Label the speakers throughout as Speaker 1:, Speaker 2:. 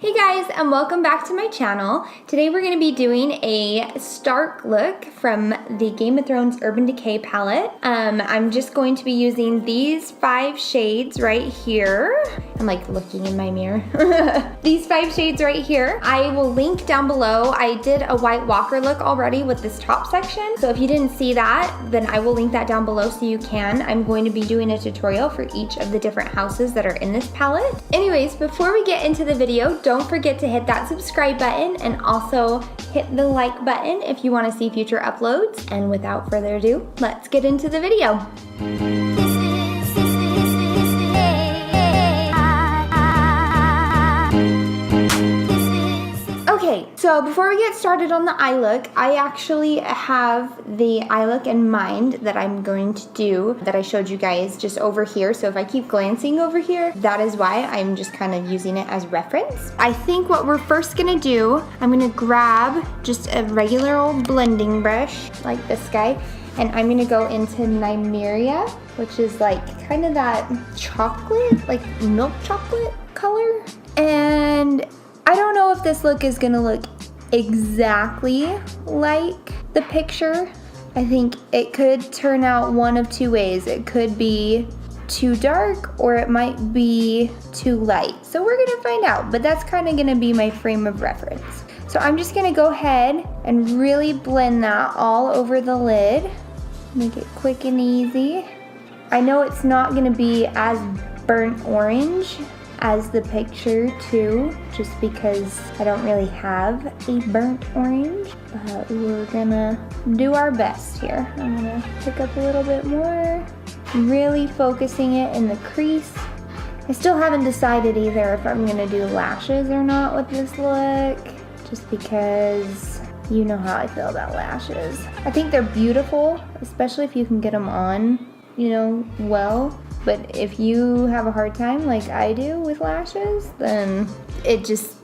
Speaker 1: Hey guys, and welcome back to my channel. Today we're going to be doing a Stark look from the Game of Thrones Urban Decay palette. I'm just going to be using these 5 shades right here. I'm like looking in my mirror. These 5 shades right here. I will link down below. I did a White Walker look already with this top section. So if you didn't see that, then I will link that down below so you can. I'm going to be doing a tutorial for each of the different houses that are in this palette. Anyways, before we get into the video, don't forget to hit that subscribe button and also hit the like button if you want to see future uploads. And without further ado, let's get into the video. Okay, so before we get started on the eye look, I actually have the eye look in mind that I'm going to do that I showed you guys just over here. So if I keep glancing over here, that is why I'm just kind of using it as reference. I think what we're first gonna do, I'm gonna grab just a regular old blending brush like this guy, and I'm gonna go into Nymeria, which is like kind of that chocolate, like milk chocolate color. And I don't know if this look is gonna look exactly like the picture. I think it could turn out one of two ways. It could be too dark or it might be too light. So we're gonna find out, but that's kind of gonna be my frame of reference. So I'm just gonna go ahead and really blend that all over the lid. Make it quick and easy. I know it's not gonna be as burnt orange as the picture too, just because I don't really have a burnt orange, but we're gonna do our best here. I'm gonna pick up a little bit more, really focusing it in the crease. I still haven't decided either if I'm gonna do lashes or not with this look, just because you know how I feel about lashes. I think they're beautiful, especially if you can get them on, you know, well. But if you have a hard time like I do with lashes, then it just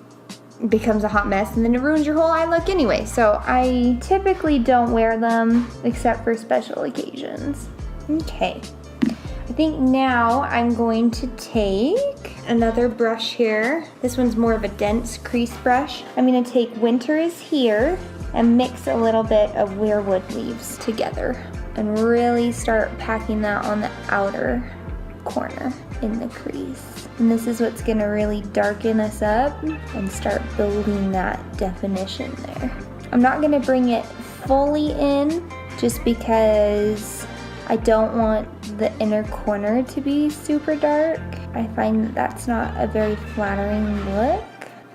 Speaker 1: becomes a hot mess and then it ruins your whole eye look anyway. So I typically don't wear them except for special occasions. Okay, I think now I'm going to take another brush here. This one's more of a dense crease brush. I'm gonna take Winter is Here and mix a little bit of weirwood leaves together and really start packing that on the outer corner in the crease. And this is what's gonna really darken us up and start building that definition there. I'm not gonna bring it fully in just because I don't want the inner corner to be super dark. I find that that's not a very flattering look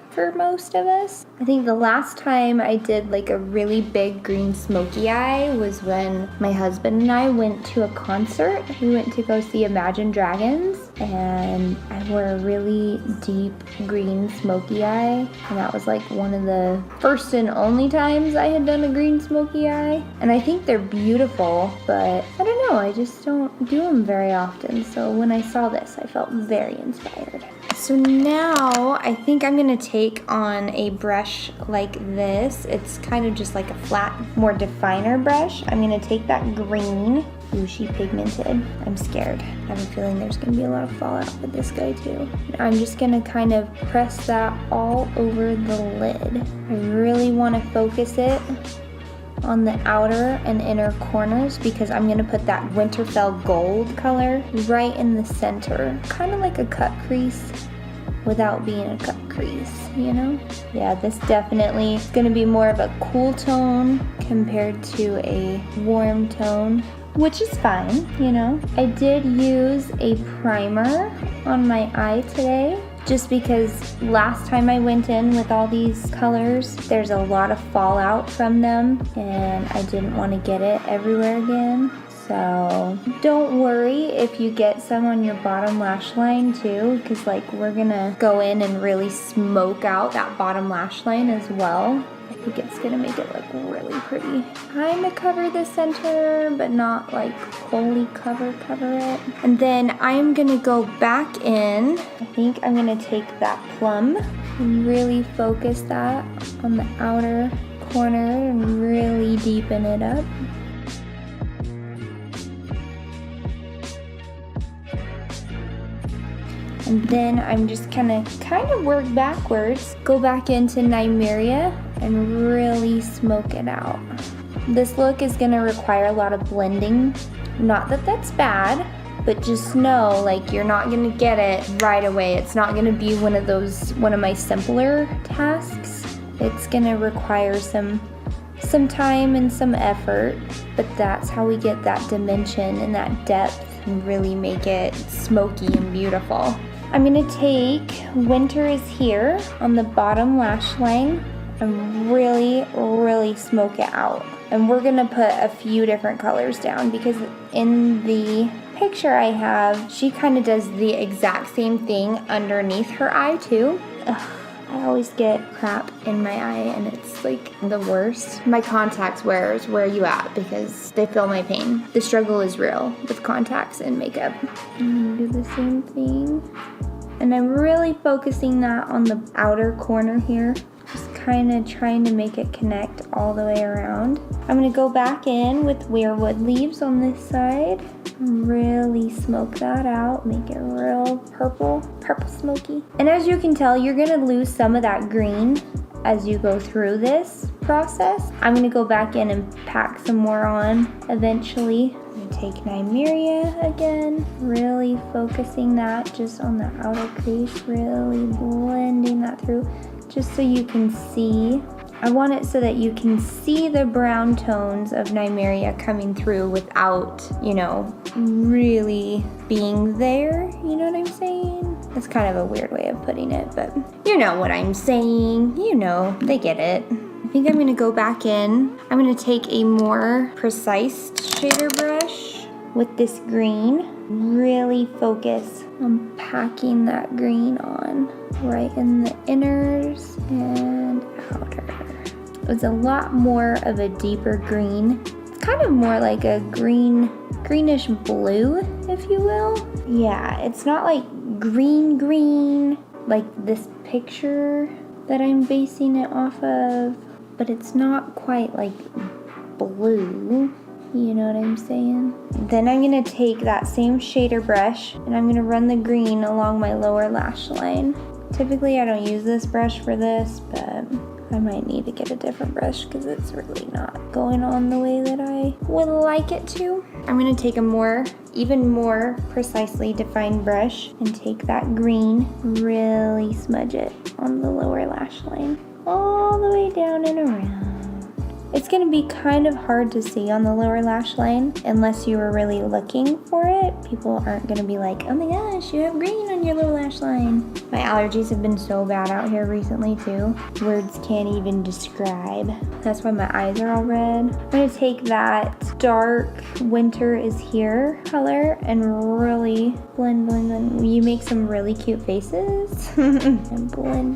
Speaker 1: for most of us. I think the last time I did like a really big green smoky eye was when my husband and I went to a concert. We went to go see Imagine Dragons and I wore a really deep green smoky eye, and that was like one of the first and only times I had done a green smoky eye. And I think they're beautiful, but I don't know, I just don't do them very often. So when I saw this, I felt very inspired. So now I think I'm gonna take on a brush like this. It's kind of just like a flat, more definer brush. I'm gonna take that green, She pigmented. I'm scared. I have a feeling there's gonna be a lot of fallout with this guy too. I'm just gonna kind of press that all over the lid. I really wanna focus it on the outer and inner corners because I'm gonna put that Winterfell gold color right in the center. Kind of like a cut crease without being a cut crease, you know? Yeah, this definitely is gonna be more of a cool tone compared to a warm tone, which is fine, you know? I did use a primer on my eye today, just because last time I went in with all these colors, there's a lot of fallout from them and I didn't want to get it everywhere again. So don't worry if you get some on your bottom lash line too, because like we're gonna go in and really smoke out that bottom lash line as well. I think it's gonna make it look really pretty. Kind of cover the center, but not like fully cover it. And then I'm gonna go back in. I think I'm gonna take that plum and really focus that on the outer corner and really deepen it up. And then I'm just gonna kind of work backwards, go back into Nymeria and really smoke it out. This look is gonna require a lot of blending. Not that that's bad, but just know, like, you're not gonna get it right away. It's not gonna be one of my simpler tasks. It's gonna require some time and some effort, but that's how we get that dimension and that depth and really make it smoky and beautiful. I'm gonna take Winter is Here on the bottom lash line and really, really smoke it out. And we're gonna put a few different colors down because in the picture I have, she kind of does the exact same thing underneath her eye too. Ugh, I always get crap in my eye and it's like the worst. My contacts wearers, where are you at? Because they feel my pain. The struggle is real with contacts and makeup. I'm gonna do the same thing. And I'm really focusing that on the outer corner here. Just kind of trying to make it connect all the way around. I'm gonna go back in with weirwood leaves on this side. Really smoke that out, make it real purple smoky. And as you can tell, you're gonna lose some of that green as you go through this process. I'm gonna go back in and pack some more on eventually. I'm gonna take Nymeria again, really focusing that just on the outer crease, really blending that through. Just so you can see. I want it so that you can see the brown tones of Nymeria coming through without, you know, really being there. You know what I'm saying? That's kind of a weird way of putting it, but you know what I'm saying. You know, they get it. I think I'm gonna go back in. I'm gonna take a more precise shader brush with this green. Really focus on packing that green on right in the inners and outer. It's a lot more of a deeper green. It's kind of more like a greenish blue, if you will. Yeah, it's not like green like this picture that I'm basing it off of, but it's not quite like blue. You know what I'm saying? Then I'm gonna take that same shader brush and I'm gonna run the green along my lower lash line. Typically I don't use this brush for this, but I might need to get a different brush because it's really not going on the way that I would like it to. I'm gonna take a even more precisely defined brush and take that green, really smudge it on the lower lash line, all the way down and around. It's gonna be kind of hard to see on the lower lash line unless you were really looking for it. People aren't gonna be like, oh my gosh, you have green on your lower lash line. My allergies have been so bad out here recently too. Words can't even describe. That's why my eyes are all red. I'm gonna take that dark Winter is Here color and really blend. You make some really cute faces. And blend.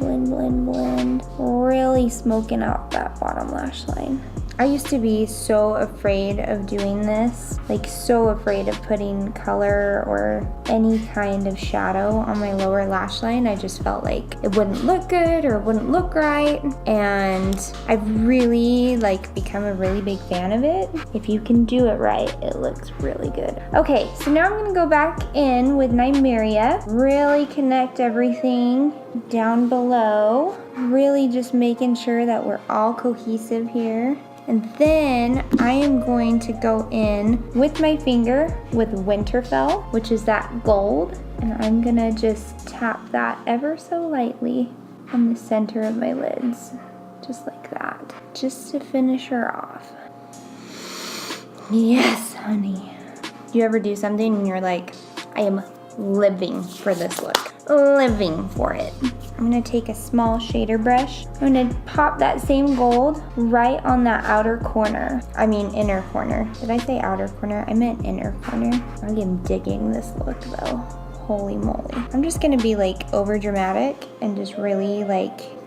Speaker 1: Really smoking out that bottom lash line. I used to be so afraid of doing this, like so afraid of putting color or any kind of shadow on my lower lash line. I just felt like it wouldn't look good or wouldn't look right. And I've really become a really big fan of it. If you can do it right, it looks really good. Okay, so now I'm gonna go back in with Nymeria, really connect everything down below, really just making sure that we're all cohesive here. And then I am going to go in with my finger with Winterfell, which is that gold, and I'm gonna just tap that ever so lightly on the center of my lids, just like that, just to finish her off. Yes, honey. You ever do something and you're like, I am living for this look, living for it. I'm gonna take a small shader brush. I'm gonna pop that same gold right on that outer corner. I mean inner corner. Did I say outer corner? I meant inner corner. I am digging this look though. Holy moly. I'm just gonna be over dramatic and just really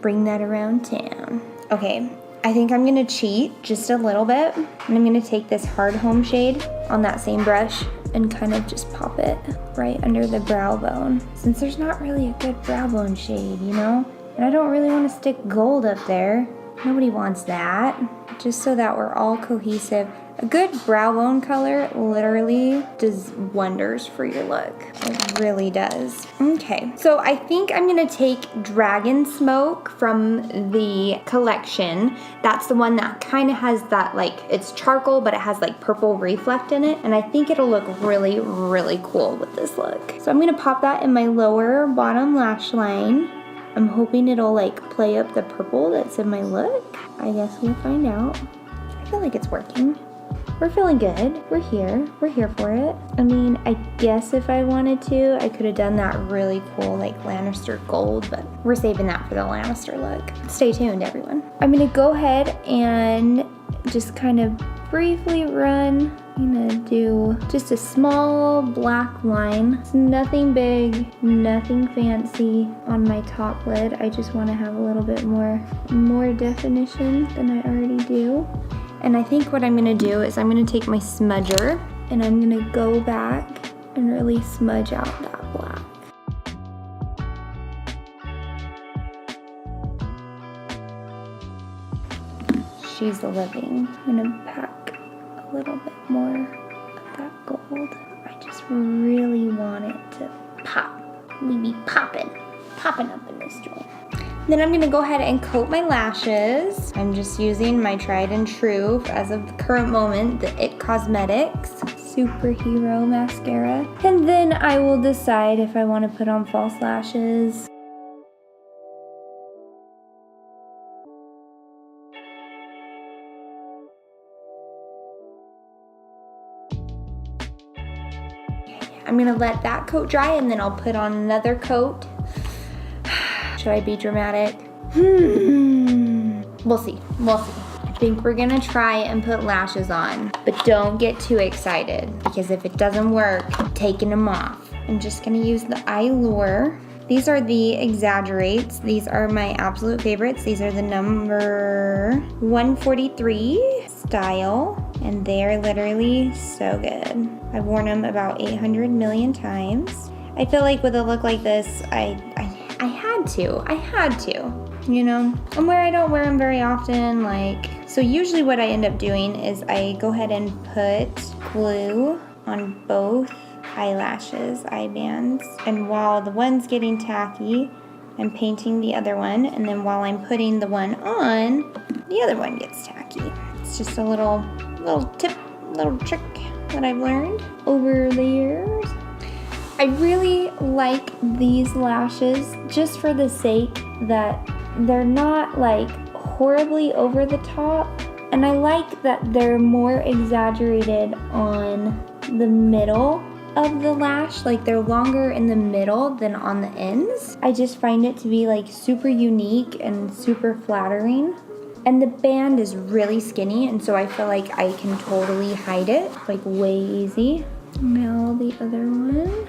Speaker 1: bring that around town. Okay, I think I'm gonna cheat just a little bit. And I'm gonna take this hard home shade on that same brush and kind of just pop it right under the brow bone. Since there's not really a good brow bone shade, you know? And I don't really want to stick gold up there. Nobody wants that. Just so that we're all cohesive. A good brow bone color literally does wonders for your look. It really does. Okay, so I think I'm gonna take Dragon Smoke from the collection. That's the one that kind of has that, like, it's charcoal, but it has like purple reflect in it. And I think it'll look really, really cool with this look. So I'm gonna pop that in my lower bottom lash line. I'm hoping it'll like play up the purple that's in my look. I guess we'll find out. I feel like it's working. We're feeling good. We're here for it. I mean, I guess if I wanted to, I could have done that really cool like Lannister gold, but we're saving that for the Lannister look. Stay tuned, everyone. I'm gonna go ahead and just kind of briefly run. I'm gonna do just a small black line. It's nothing big, nothing fancy on my top lid. I just wanna have a little bit more definition than I already do. And I think what I'm gonna do is I'm gonna take my smudger and I'm gonna go back and really smudge out that black. She's living. I'm gonna pack a little bit more of that gold. I just really want it to pop. We be popping up in this joint. Then I'm gonna go ahead and coat my lashes. I'm just using my tried and true, as of the current moment, the IT Cosmetics Superhero Mascara. And then I will decide if I wanna put on false lashes. I'm gonna let that coat dry and then I'll put on another coat. Should I be dramatic? We'll see. I think we're gonna try and put lashes on, but don't get too excited because if it doesn't work, I'm taking them off. I'm just gonna use the Eyeliner. These are the Exaggerates. These are my absolute favorites. These are the number 143 style, and they're literally so good. I've worn them about 800 million times. I feel like with a look like this, I had to, you know? And where I don't wear them very often, like, so usually what I end up doing is I go ahead and put glue on both eyelashes, eye bands, and while the one's getting tacky, I'm painting the other one, and then while I'm putting the one on, the other one gets tacky. It's just a little tip, little trick that I've learned over the years. I really like these lashes just for the sake that they're not like horribly over the top, and I like that they're more exaggerated on the middle of the lash, like they're longer in the middle than on the ends. I just find it to be like super unique and super flattering. And the band is really skinny, and so I feel like I can totally hide it like way easy. Now the other one.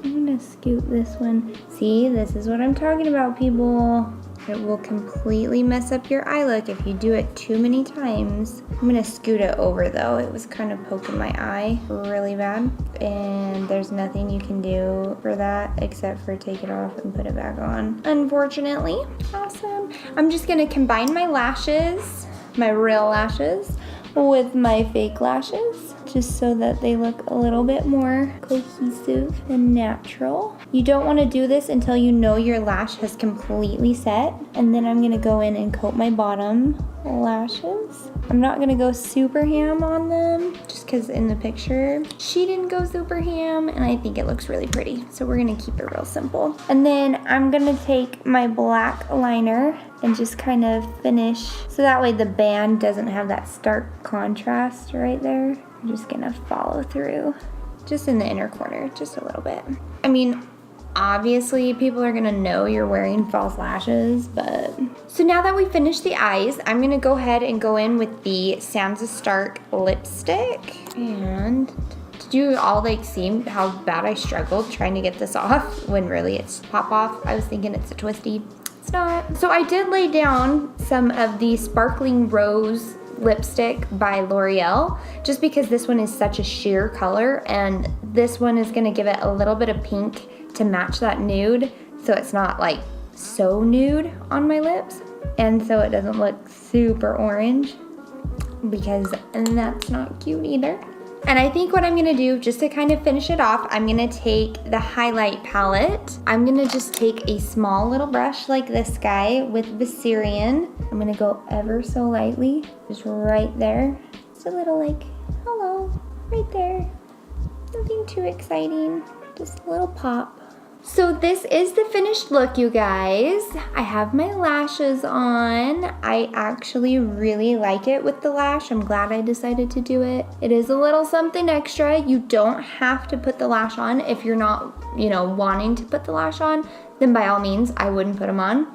Speaker 1: I'm gonna scoot this one. See, this is what I'm talking about, people. It will completely mess up your eye look if you do it too many times. I'm gonna scoot it over though. It was kind of poking my eye really bad, and there's nothing you can do for that except for take it off and put it back on, unfortunately. Awesome. I'm just gonna combine my lashes, my real lashes, with my fake lashes, just so that they look a little bit more cohesive and natural. You don't want to do this until you know your lash has completely set. And then I'm gonna go in and coat my bottom lashes. I'm not gonna go super ham on them, just because in the picture, she didn't go super ham, and I think it looks really pretty. So we're gonna keep it real simple. And then I'm gonna take my black liner and just kind of finish, so that way the band doesn't have that stark contrast right there. I'm just gonna follow through, just in the inner corner, just a little bit. I mean, obviously people are gonna know you're wearing false lashes, but. So now that we finished the eyes, I'm gonna go ahead and go in with the Sansa Stark lipstick. And did you all like see how bad I struggled trying to get this off when really it's pop off? I was thinking it's a twisty. It's not. So I did lay down some of the Sparkling Rose lipstick by Loreal, just because this one is such a sheer color, and this one is gonna give it a little bit of pink to match that nude, so it's not like so nude on my lips, and so it doesn't look super orange. because that's not cute either. And I think what I'm gonna do, just to kind of finish it off, I'm gonna take the highlight palette. I'm gonna just take a small little brush like this guy with Viserion. I'm gonna go ever so lightly, just right there. Just a little like, hello, right there. Nothing too exciting, just a little pop. So this is the finished look, you guys. I have my lashes on. I actually really like it with the lash. I'm glad I decided to do it. It is a little something extra. You don't have to put the lash on if you're not, you know, wanting to put the lash on, then by all means, I wouldn't put them on.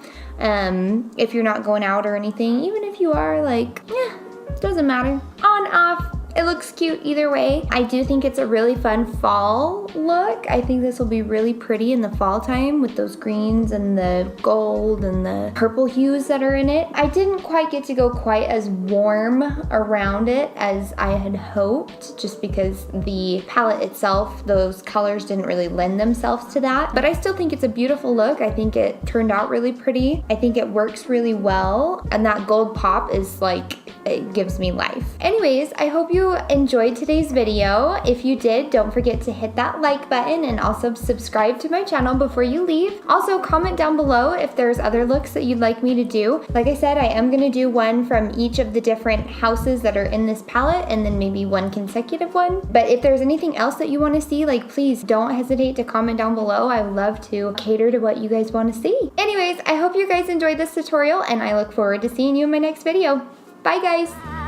Speaker 1: If you're not going out or anything, even if you are, like, yeah, it doesn't matter. On, off. It looks cute either way. I do think it's a really fun fall look. I think this will be really pretty in the fall time with those greens and the gold and the purple hues that are in it. I didn't quite get to go quite as warm around it as I had hoped, just because the palette itself, those colors didn't really lend themselves to that. But I still think it's a beautiful look. I think it turned out really pretty. I think it works really well. And that gold pop is like, it gives me life. Anyways, I hope you enjoyed today's video. If you did, don't forget to hit that like button and also subscribe to my channel before you leave. Also, comment down below if there's other looks that you'd like me to do. Like I said, I am gonna do one from each of the different houses that are in this palette and then maybe one consecutive one. But if there's anything else that you wanna see, like please don't hesitate to comment down below. I love to cater to what you guys wanna see. Anyways, I hope you guys enjoyed this tutorial and I look forward to seeing you in my next video. Bye guys!